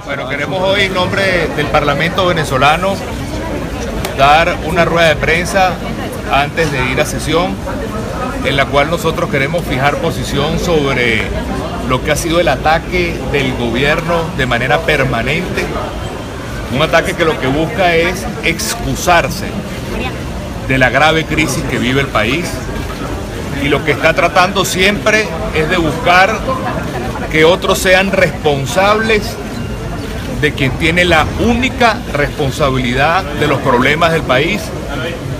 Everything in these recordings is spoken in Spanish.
Bueno, queremos hoy en nombre del Parlamento venezolano dar una rueda de prensa antes de ir a sesión, en la cual nosotros queremos fijar posición sobre lo que ha sido el ataque del gobierno de manera permanente, un ataque que lo que busca es excusarse de la grave crisis que vive el país, y lo que está tratando siempre es de buscar que otros sean responsables de quien tiene la única responsabilidad de los problemas del país,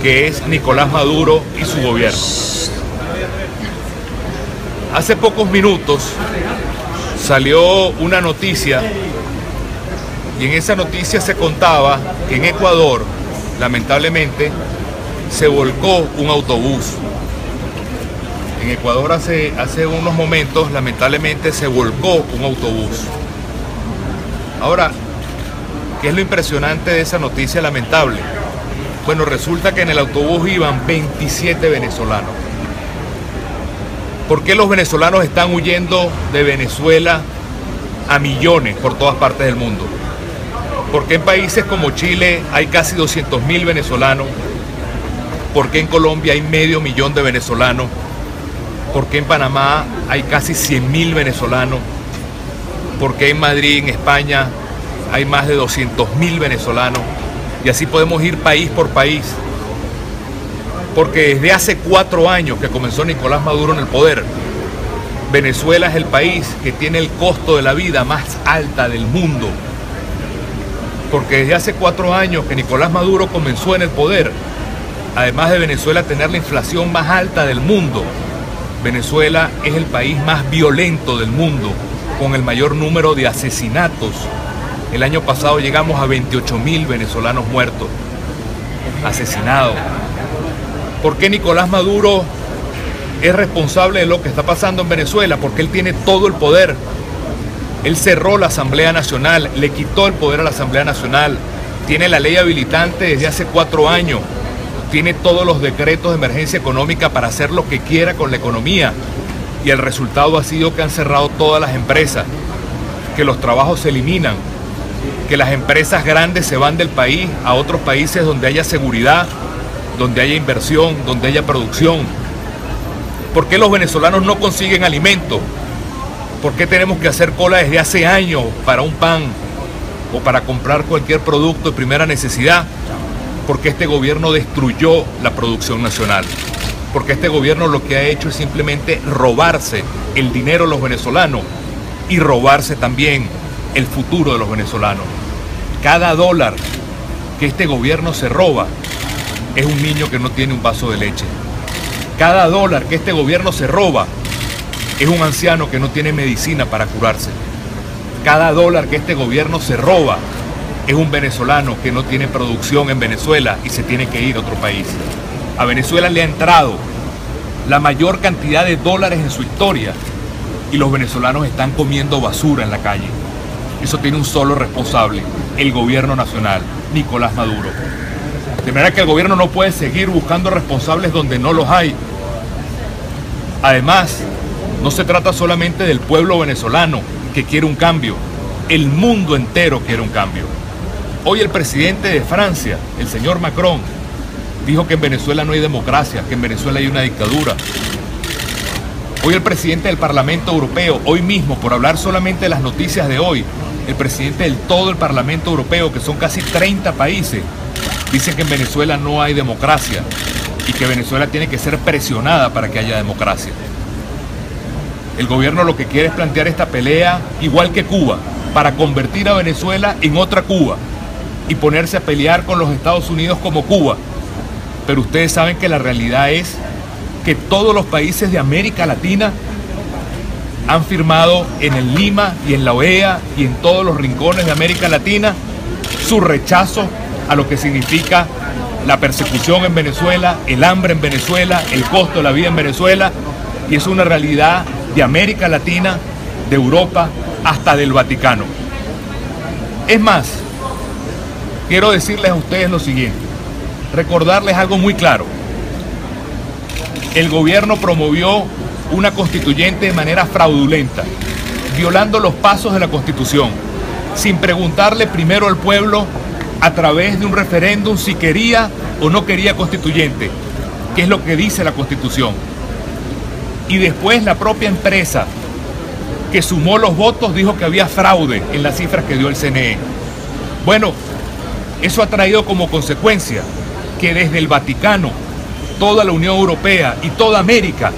que es Nicolás Maduro y su gobierno. Hace pocos minutos salió una noticia, y en esa noticia se contaba que en Ecuador, lamentablemente, se volcó un autobús. En Ecuador hace unos momentos, lamentablemente, se volcó un autobús. Ahora, ¿qué es lo impresionante de esa noticia lamentable? Bueno, resulta que en el autobús iban 27 venezolanos. ¿Por qué los venezolanos están huyendo de Venezuela a millones por todas partes del mundo? ¿Por qué en países como Chile hay casi 200.000 venezolanos? ¿Por qué en Colombia hay 500.000 de venezolanos? ¿Por qué en Panamá hay casi 100.000 venezolanos? ¿Por qué en Madrid, en España, hay más de 200.000 venezolanos? Y así podemos ir país por país. Porque desde hace 4 años que comenzó Nicolás Maduro en el poder, Venezuela es el país que tiene el costo de la vida más alta del mundo. Porque desde hace 4 años que Nicolás Maduro comenzó en el poder, además de Venezuela tener la inflación más alta del mundo, Venezuela es el país más violento del mundo, con el mayor número de asesinatos. El año pasado llegamos a 28.000 venezolanos muertos, asesinados. ¿Por qué Nicolás Maduro es responsable de lo que está pasando en Venezuela? Porque él tiene todo el poder. Él cerró la Asamblea Nacional, le quitó el poder a la Asamblea Nacional, tiene la ley habilitante desde hace 4 años, tiene todos los decretos de emergencia económica para hacer lo que quiera con la economía, y el resultado ha sido que han cerrado todas las empresas, que los trabajos se eliminan, que las empresas grandes se van del país a otros países donde haya seguridad, donde haya inversión, donde haya producción. ¿Por qué los venezolanos no consiguen alimento? ¿Por qué tenemos que hacer cola desde hace años para un pan o para comprar cualquier producto de primera necesidad? Porque este gobierno destruyó la producción nacional. Porque este gobierno lo que ha hecho es simplemente robarse el dinero de los venezolanos y robarse también el futuro de los venezolanos. Cada dólar que este gobierno se roba es un niño que no tiene un vaso de leche. Cada dólar que este gobierno se roba es un anciano que no tiene medicina para curarse. Cada dólar que este gobierno se roba es un venezolano que no tiene producción en Venezuela y se tiene que ir a otro país. A Venezuela le ha entrado la mayor cantidad de dólares en su historia y los venezolanos están comiendo basura en la calle. Eso tiene un solo responsable, el gobierno nacional, Nicolás Maduro. De manera que el gobierno no puede seguir buscando responsables donde no los hay. Además, no se trata solamente del pueblo venezolano que quiere un cambio, el mundo entero quiere un cambio. Hoy el presidente de Francia, el señor Macron, dijo que en Venezuela no hay democracia, que en Venezuela hay una dictadura. Hoy el presidente del Parlamento Europeo, hoy mismo, por hablar solamente de las noticias de hoy, el presidente del todo el Parlamento Europeo, que son casi 30 países, dice que en Venezuela no hay democracia y que Venezuela tiene que ser presionada para que haya democracia. El gobierno lo que quiere es plantear esta pelea igual que Cuba, para convertir a Venezuela en otra Cuba y ponerse a pelear con los Estados Unidos como Cuba. Pero ustedes saben que la realidad es que todos los países de América Latina han firmado en el Lima y en la OEA y en todos los rincones de América Latina su rechazo a lo que significa la persecución en Venezuela, el hambre en Venezuela, el costo de la vida en Venezuela, y es una realidad de América Latina, de Europa, hasta del Vaticano. Es más, quiero decirles a ustedes lo siguiente, recordarles algo muy claro. El gobierno promovió una constituyente de manera fraudulenta, violando los pasos de la Constitución, sin preguntarle primero al pueblo a través de un referéndum si quería o no quería constituyente, que es lo que dice la Constitución. Y después la propia empresa que sumó los votos dijo que había fraude en las cifras que dio el CNE. Bueno, eso ha traído como consecuencia que desde el Vaticano, toda la Unión Europea y toda América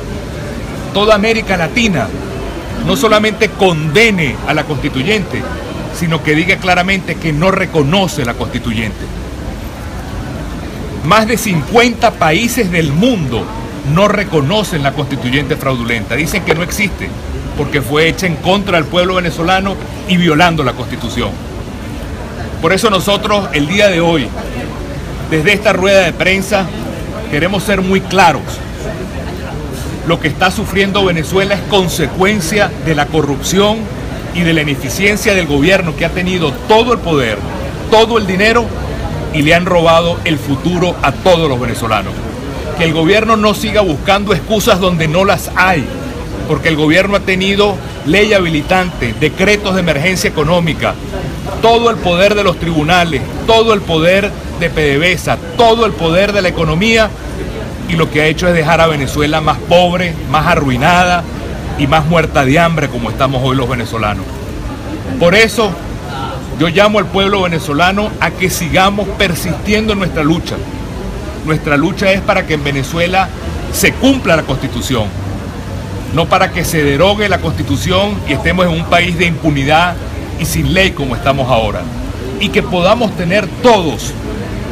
Latina, no solamente condene a la constituyente, sino que diga claramente que no reconoce la constituyente. Más de 50 países del mundo no reconocen la constituyente fraudulenta. Dicen que no existe porque fue hecha en contra del pueblo venezolano y violando la Constitución. Por eso nosotros el día de hoy, desde esta rueda de prensa, queremos ser muy claros. Lo que está sufriendo Venezuela es consecuencia de la corrupción y de la ineficiencia del gobierno, que ha tenido todo el poder, todo el dinero, y le han robado el futuro a todos los venezolanos. Que el gobierno no siga buscando excusas donde no las hay, porque el gobierno ha tenido ley habilitante, decretos de emergencia económica, todo el poder de los tribunales, todo el poder de PDVSA, todo el poder de la economía, y lo que ha hecho es dejar a Venezuela más pobre, más arruinada y más muerta de hambre como estamos hoy los venezolanos. Por eso yo llamo al pueblo venezolano a que sigamos persistiendo en nuestra lucha. Nuestra lucha es para que en Venezuela se cumpla la Constitución, no para que se derogue la Constitución y estemos en un país de impunidad y sin ley como estamos ahora. Y que podamos tener todos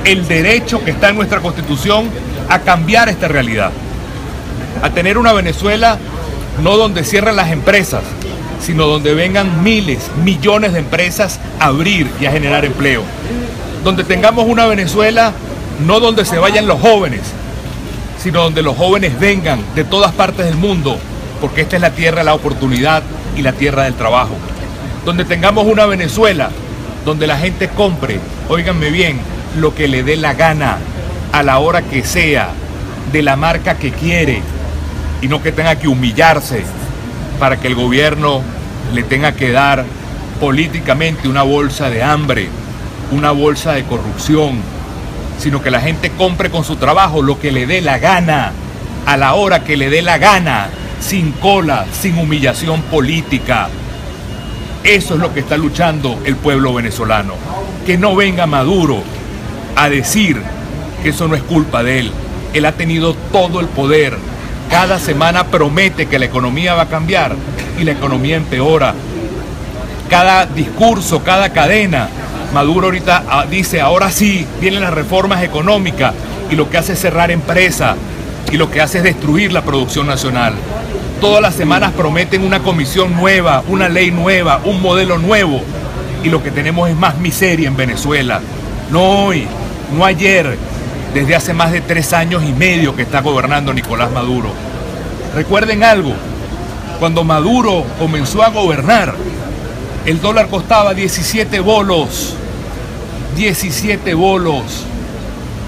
el derecho que está en nuestra Constitución a cambiar esta realidad. A tener una Venezuela no donde cierren las empresas, sino donde vengan miles, millones de empresas a abrir y a generar empleo. Donde tengamos una Venezuela no donde se vayan los jóvenes, sino donde los jóvenes vengan de todas partes del mundo, porque esta es la tierra de la oportunidad y la tierra del trabajo. Donde tengamos una Venezuela donde la gente compre, óiganme bien, lo que le dé la gana, a la hora que sea, de la marca que quiere, y no que tenga que humillarse para que el gobierno le tenga que dar políticamente una bolsa de hambre, una bolsa de corrupción, sino que la gente compre con su trabajo lo que le dé la gana, a la hora que le dé la gana, sin cola, sin humillación política. Eso es lo que está luchando el pueblo venezolano. Que no venga Maduro a decir que eso no es culpa de él. Él ha tenido todo el poder. Cada semana promete que la economía va a cambiar y la economía empeora. Cada discurso, cada cadena, Maduro ahorita dice, ahora sí, vienen las reformas económicas, y lo que hace es cerrar empresas y lo que hace es destruir la producción nacional. Todas las semanas prometen una comisión nueva, una ley nueva, un modelo nuevo, y lo que tenemos es más miseria en Venezuela. No hoy, no ayer, desde hace más de 3 años y medio que está gobernando Nicolás Maduro. Recuerden algo, cuando Maduro comenzó a gobernar, el dólar costaba 17 bolos, 17 bolos.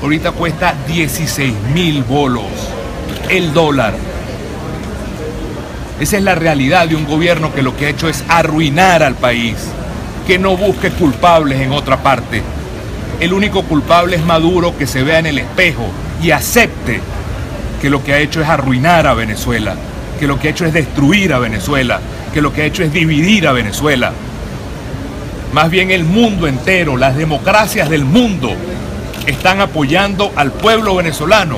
Ahorita cuesta 16.000 bolos el dólar. Esa es la realidad de un gobierno que lo que ha hecho es arruinar al país, que no busque culpables en otra parte. El único culpable es Maduro, que se vea en el espejo y acepte que lo que ha hecho es arruinar a Venezuela, que lo que ha hecho es destruir a Venezuela, que lo que ha hecho es dividir a Venezuela. Más bien el mundo entero, las democracias del mundo están apoyando al pueblo venezolano.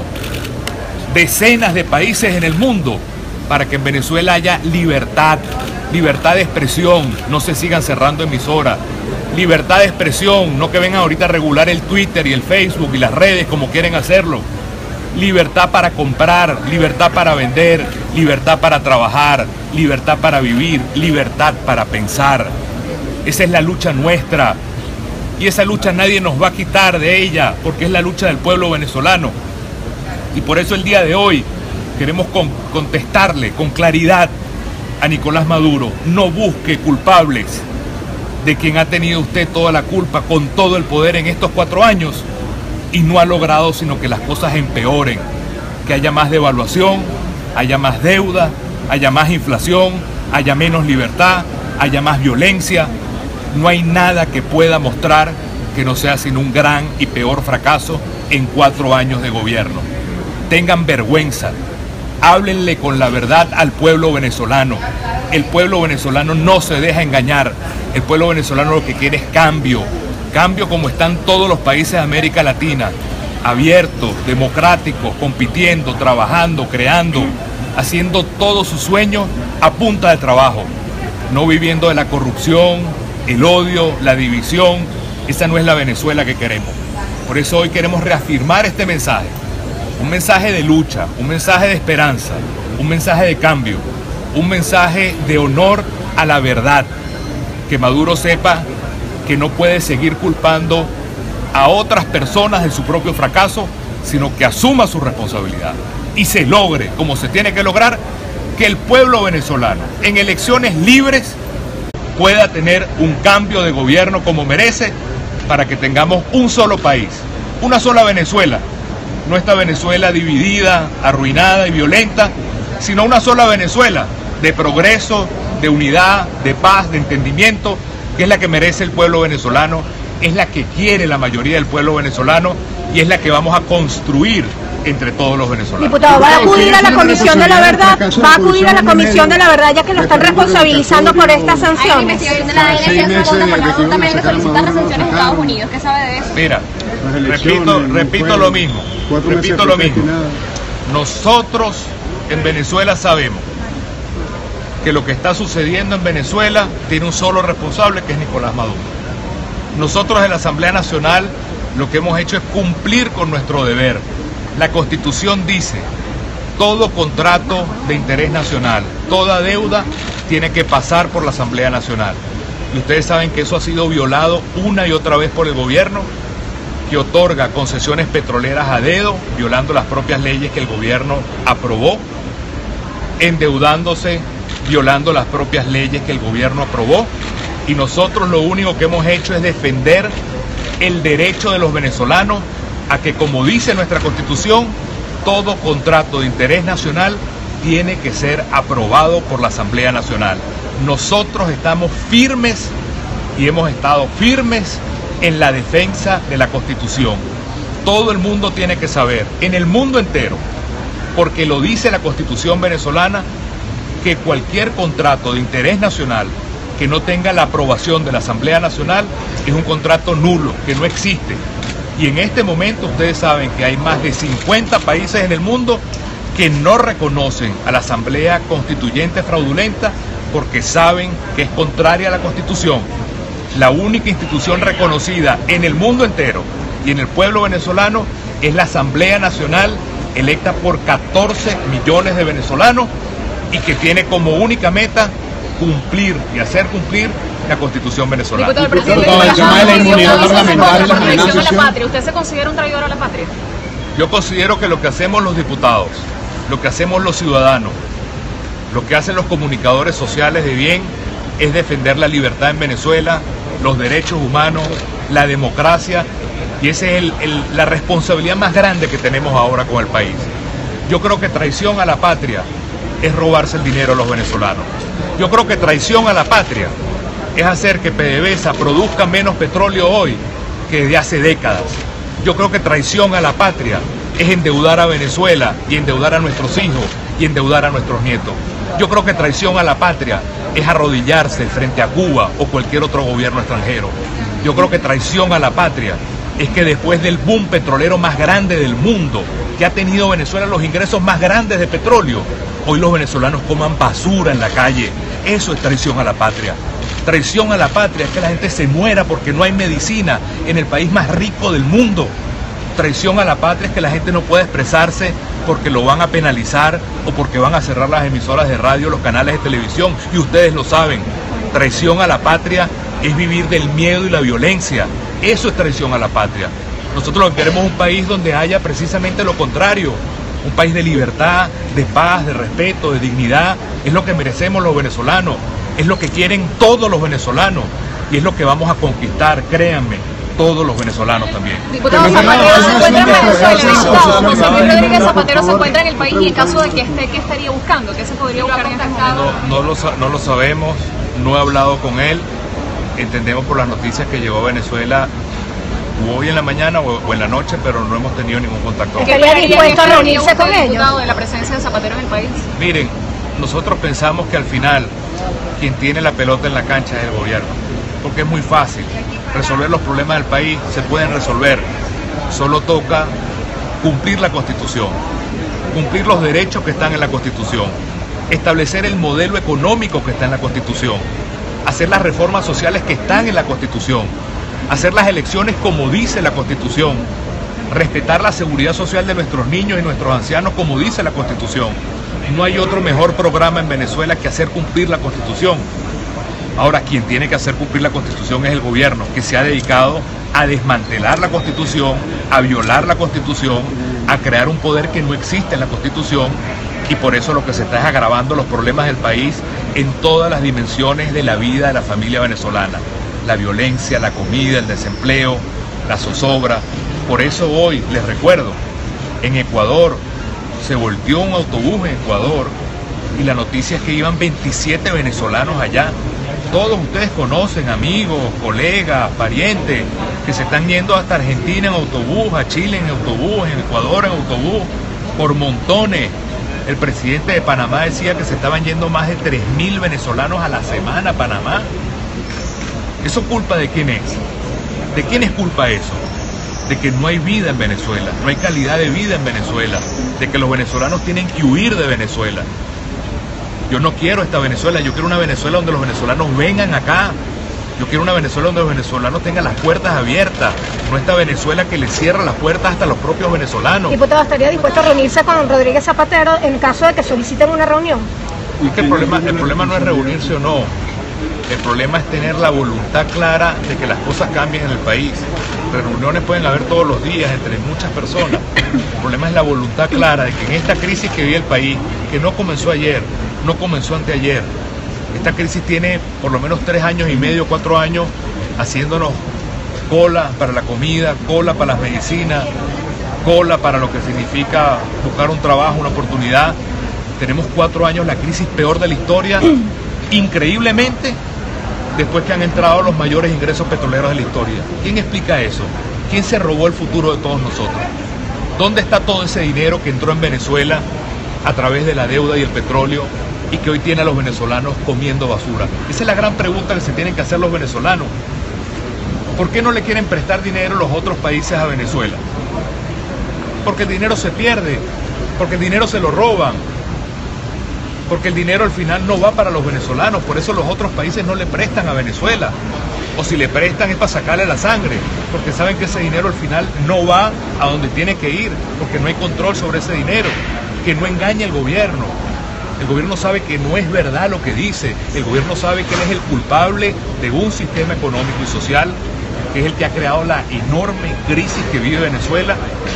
Decenas de países en el mundo para que en Venezuela haya libertad, libertad de expresión, no se sigan cerrando emisoras, libertad de expresión, no que vengan ahorita a regular el Twitter y el Facebook y las redes como quieren hacerlo, libertad para comprar, libertad para vender, libertad para trabajar, libertad para vivir, libertad para pensar. Esa es la lucha nuestra, y esa lucha nadie nos va a quitar de ella, porque es la lucha del pueblo venezolano. Y por eso el día de hoy queremos contestarle con claridad a Nicolás Maduro: no busque culpables de quien ha tenido usted toda la culpa con todo el poder en estos 4 años y no ha logrado sino que las cosas empeoren, que haya más devaluación, haya más deuda, haya más inflación, haya menos libertad, haya más violencia. No hay nada que pueda mostrar que no sea sino un gran y peor fracaso en 4 años de gobierno. Tengan vergüenza, háblenle con la verdad al pueblo venezolano. El pueblo venezolano no se deja engañar. El pueblo venezolano lo que quiere es cambio. Cambio como están todos los países de América Latina, abiertos, democráticos, compitiendo, trabajando, creando, haciendo todos sus sueños a punta de trabajo, no viviendo de la corrupción, el odio, la división. Esa no es la Venezuela que queremos. Por eso hoy queremos reafirmar este mensaje, un mensaje de lucha, un mensaje de esperanza, un mensaje de cambio, un mensaje de honor a la verdad, que Maduro sepa que no puede seguir culpando a otras personas de su propio fracaso, sino que asuma su responsabilidad y se logre, como se tiene que lograr, que el pueblo venezolano en elecciones libres pueda tener un cambio de gobierno como merece, para que tengamos un solo país, una sola Venezuela, no esta Venezuela dividida, arruinada y violenta, sino una sola Venezuela de progreso, de unidad, de paz, de entendimiento, que es la que merece el pueblo venezolano, es la que quiere la mayoría del pueblo venezolano y es la que vamos a construir entre todos los venezolanos. Diputado, ¿va a acudir a la Comisión de la Verdad? ¿Va a acudir a la Comisión de la Verdad ya que lo están responsabilizando por estas sanciones? Hay investigación de la ADN, también le solicitan las sanciones a Estados Unidos. ¿Qué sabe de eso? Mira, repito lo mismo. Nosotros en Venezuela sabemos que lo que está sucediendo en Venezuela tiene un solo responsable, que es Nicolás Maduro. Nosotros en la Asamblea Nacional lo que hemos hecho es cumplir con nuestro deber. La Constitución dice: todo contrato de interés nacional, toda deuda tiene que pasar por la Asamblea Nacional. Y ustedes saben que eso ha sido violado una y otra vez por el gobierno, que otorga concesiones petroleras a dedo, violando las propias leyes que el gobierno aprobó, endeudándose, violando las propias leyes que el gobierno aprobó. Y nosotros lo único que hemos hecho es defender el derecho de los venezolanos a que, como dice nuestra Constitución, todo contrato de interés nacional tiene que ser aprobado por la Asamblea Nacional. Nosotros estamos firmes y hemos estado firmes en la defensa de la Constitución. Todo el mundo tiene que saber, en el mundo entero, porque lo dice la Constitución venezolana, que cualquier contrato de interés nacional que no tenga la aprobación de la Asamblea Nacional es un contrato nulo, que no existe. Y en este momento ustedes saben que hay más de 50 países en el mundo que no reconocen a la Asamblea Constituyente fraudulenta porque saben que es contraria a la Constitución. La única institución reconocida en el mundo entero y en el pueblo venezolano es la Asamblea Nacional, electa por 14 millones de venezolanos y que tiene como única meta cumplir y hacer cumplir la Constitución venezolana. Diputado, el presidente el tema de la inmunidad parlamentaria, la traición a la patria. ¿Usted se considera un traidor a la patria? Yo considero que lo que hacemos los diputados, lo que hacemos los ciudadanos, lo que hacen los comunicadores sociales de bien es defender la libertad en Venezuela, los derechos humanos, la democracia, y esa es la responsabilidad más grande que tenemos ahora con el país. Yo creo que traición a la patria es robarse el dinero a los venezolanos. Yo creo que traición a la patria es hacer que PDVSA produzca menos petróleo hoy que desde hace décadas. Yo creo que traición a la patria es endeudar a Venezuela y endeudar a nuestros hijos y endeudar a nuestros nietos. Yo creo que traición a la patria es arrodillarse frente a Cuba o cualquier otro gobierno extranjero. Yo creo que traición a la patria es que después del boom petrolero más grande del mundo, que ha tenido Venezuela los ingresos más grandes de petróleo, hoy los venezolanos coman basura en la calle. Eso es traición a la patria. Traición a la patria es que la gente se muera porque no hay medicina en el país más rico del mundo. Traición a la patria es que la gente no puede expresarse porque lo van a penalizar o porque van a cerrar las emisoras de radio, los canales de televisión, y ustedes lo saben. Traición a la patria es vivir del miedo y la violencia. Eso es traición a la patria. Nosotros lo que queremos es un país donde haya precisamente lo contrario, un país de libertad, de paz, de respeto, de dignidad. Es lo que merecemos los venezolanos, es lo que quieren todos los venezolanos y es lo que vamos a conquistar, créanme, todos los venezolanos también. Diputado, Zapatero se encuentra en Venezuela, diputado. José Luis Rodríguez Zapatero se encuentra en el país y en caso de que esté, ¿qué estaría buscando? ¿Qué se podría buscar en este momento? No lo sabemos, no he hablado con él. entendemos por las noticias que llegó a Venezuela hoy en la mañana o en la noche, pero no hemos tenido ningún contacto. ¿Estaría dispuesto a reunirse con ellos? ¿De la presencia de Zapatero en el país? Miren, nosotros pensamos que al final quien tiene la pelota en la cancha es el gobierno, porque es muy fácil. Resolver los problemas del país se pueden resolver. Solo toca cumplir la Constitución, cumplir los derechos que están en la Constitución, establecer el modelo económico que está en la Constitución, hacer las reformas sociales que están en la Constitución, hacer las elecciones como dice la Constitución, respetar la seguridad social de nuestros niños y nuestros ancianos como dice la Constitución. No hay otro mejor programa en Venezuela que hacer cumplir la Constitución. Ahora, quien tiene que hacer cumplir la Constitución es el gobierno, que se ha dedicado a desmantelar la Constitución, a violar la Constitución, a crear un poder que no existe en la Constitución, y por eso lo que se está es agravando los problemas del país en todas las dimensiones de la vida de la familia venezolana. La violencia, la comida, el desempleo, la zozobra. Por eso hoy, les recuerdo, en Ecuador se volteó un autobús en Ecuador y la noticia es que iban 27 venezolanos allá. Todos ustedes conocen, amigos, colegas, parientes, que se están yendo hasta Argentina en autobús, a Chile en autobús, en Ecuador en autobús, por montones. El presidente de Panamá decía que se estaban yendo más de 3.000 venezolanos a la semana a Panamá. ¿Eso culpa de quién es? ¿De quién es culpa eso? De que no hay vida en Venezuela, no hay calidad de vida en Venezuela, de que los venezolanos tienen que huir de Venezuela. Yo no quiero esta Venezuela, yo quiero una Venezuela donde los venezolanos vengan acá. Yo quiero una Venezuela donde los venezolanos tengan las puertas abiertas, no esta Venezuela que le cierra las puertas hasta los propios venezolanos. Diputado, ¿estaría dispuesto a reunirse con Rodríguez Zapatero en caso de que soliciten una reunión? Es que el problema no es reunirse o no, el problema es tener la voluntad clara de que las cosas cambien en el país. Reuniones pueden haber todos los días entre muchas personas. El problema es la voluntad clara de que en esta crisis que vive el país, que no comenzó ayer, no comenzó anteayer, esta crisis tiene por lo menos 3 años y medio, 4 años, haciéndonos cola para la comida, cola para las medicinas, cola para lo que significa buscar un trabajo, una oportunidad. Tenemos 4 años la crisis peor de la historia, increíblemente, después que han entrado los mayores ingresos petroleros de la historia. ¿Quién explica eso? ¿Quién se robó el futuro de todos nosotros? ¿Dónde está todo ese dinero que entró en Venezuela a través de la deuda y el petróleo y que hoy tiene a los venezolanos comiendo basura? Esa es la gran pregunta que se tienen que hacer los venezolanos. ¿Por qué no le quieren prestar dinero los otros países a Venezuela? Porque el dinero se pierde, porque el dinero se lo roban, porque el dinero al final no va para los venezolanos, por eso los otros países no le prestan a Venezuela, o si le prestan es para sacarle la sangre, porque saben que ese dinero al final no va a donde tiene que ir, porque no hay control sobre ese dinero, que no engaña el gobierno. El gobierno sabe que no es verdad lo que dice, el gobierno sabe que él es el culpable de un sistema económico y social que es el que ha creado la enorme crisis que vive Venezuela,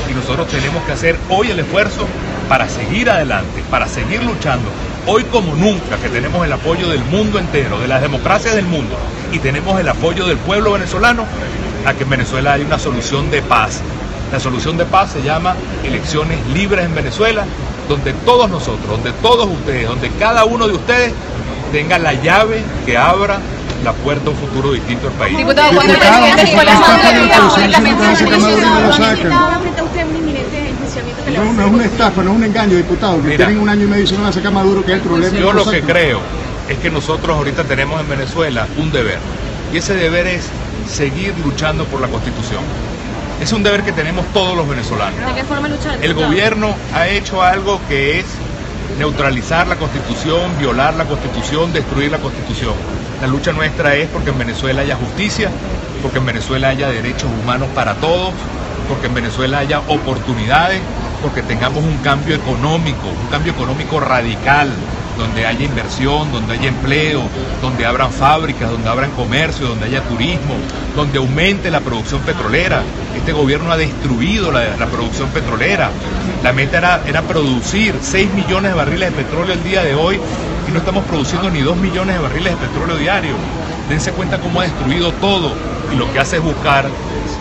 y nosotros tenemos que hacer hoy el esfuerzo para seguir adelante, para seguir luchando, hoy como nunca, que tenemos el apoyo del mundo entero, de las democracias del mundo, y tenemos el apoyo del pueblo venezolano, a que en Venezuela hay una solución de paz. La solución de paz se llama elecciones libres en Venezuela, donde todos nosotros, donde todos ustedes, donde cada uno de ustedes tenga la llave que abra la puerta a un futuro distinto al país. Diputado, cuando el presidente Nicolás Maduro públicamente no es una estafa, no es un engaño, diputado, que tienen 1 año y medio y se van a sacar a Maduro, que es el problema. Yo lo que creo es que nosotros ahorita tenemos en Venezuela un deber, y ese deber es seguir luchando por la Constitución. Es un deber que tenemos todos los venezolanos. ¿De qué forma luchar? El gobierno ha hecho algo que es neutralizar la Constitución, violar la Constitución, destruir la Constitución. La lucha nuestra es porque en Venezuela haya justicia, porque en Venezuela haya derechos humanos para todos, porque en Venezuela haya oportunidades, porque tengamos un cambio económico radical, donde haya inversión, donde haya empleo, donde abran fábricas, donde abran comercio, donde haya turismo, donde aumente la producción petrolera. Este gobierno ha destruido la producción petrolera. La meta era producir 6 millones de barriles de petróleo el día de hoy, y no estamos produciendo ni 2 millones de barriles de petróleo diario. Dense cuenta cómo ha destruido todo, y lo que hace es buscar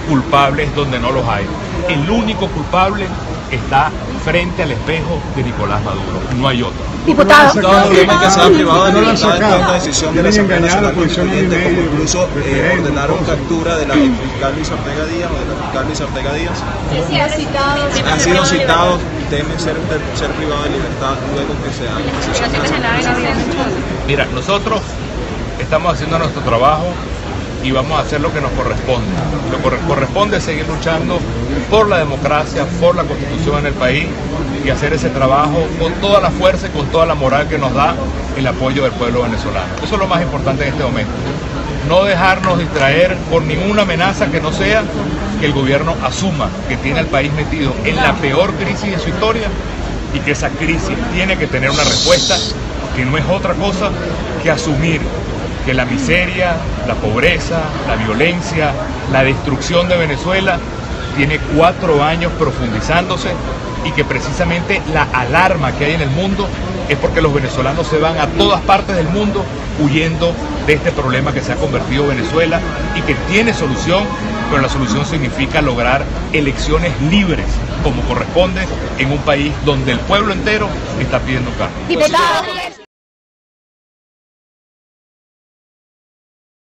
culpables donde no los hay. El único culpable está frente al espejo de Nicolás Maduro, no hay otro. Diputado. Temen que sea privado de No lo han libertad después de sacado. una decisión de la Tienen Asamblea engañado a la Nacional posición Constituyente, de como incluso referéndum, ordenaron cosas. captura de la fiscal Luisa Ortega Díaz o de la fiscal Luisa Ortega Díaz. Sí, Han sido citados, temen ser privados de libertad luego que se hagan. Mira, nosotros estamos haciendo nuestro trabajo y vamos a hacer lo que nos corresponde. Lo que corresponde es seguir luchando por la democracia, por la Constitución en el país y hacer ese trabajo con toda la fuerza y con toda la moral que nos da el apoyo del pueblo venezolano. Eso es lo más importante en este momento. No dejarnos distraer por ninguna amenaza que no sea que el gobierno asuma que tiene al país metido en la peor crisis de su historia y que esa crisis tiene que tener una respuesta que no es otra cosa que asumir que la miseria, la pobreza, la violencia, la destrucción de Venezuela tiene 4 años profundizándose y que precisamente la alarma que hay en el mundo es porque los venezolanos se van a todas partes del mundo huyendo de este problema que se ha convertido Venezuela y que tiene solución, pero la solución significa lograr elecciones libres como corresponde en un país donde el pueblo entero está pidiendo cambio. Diputado.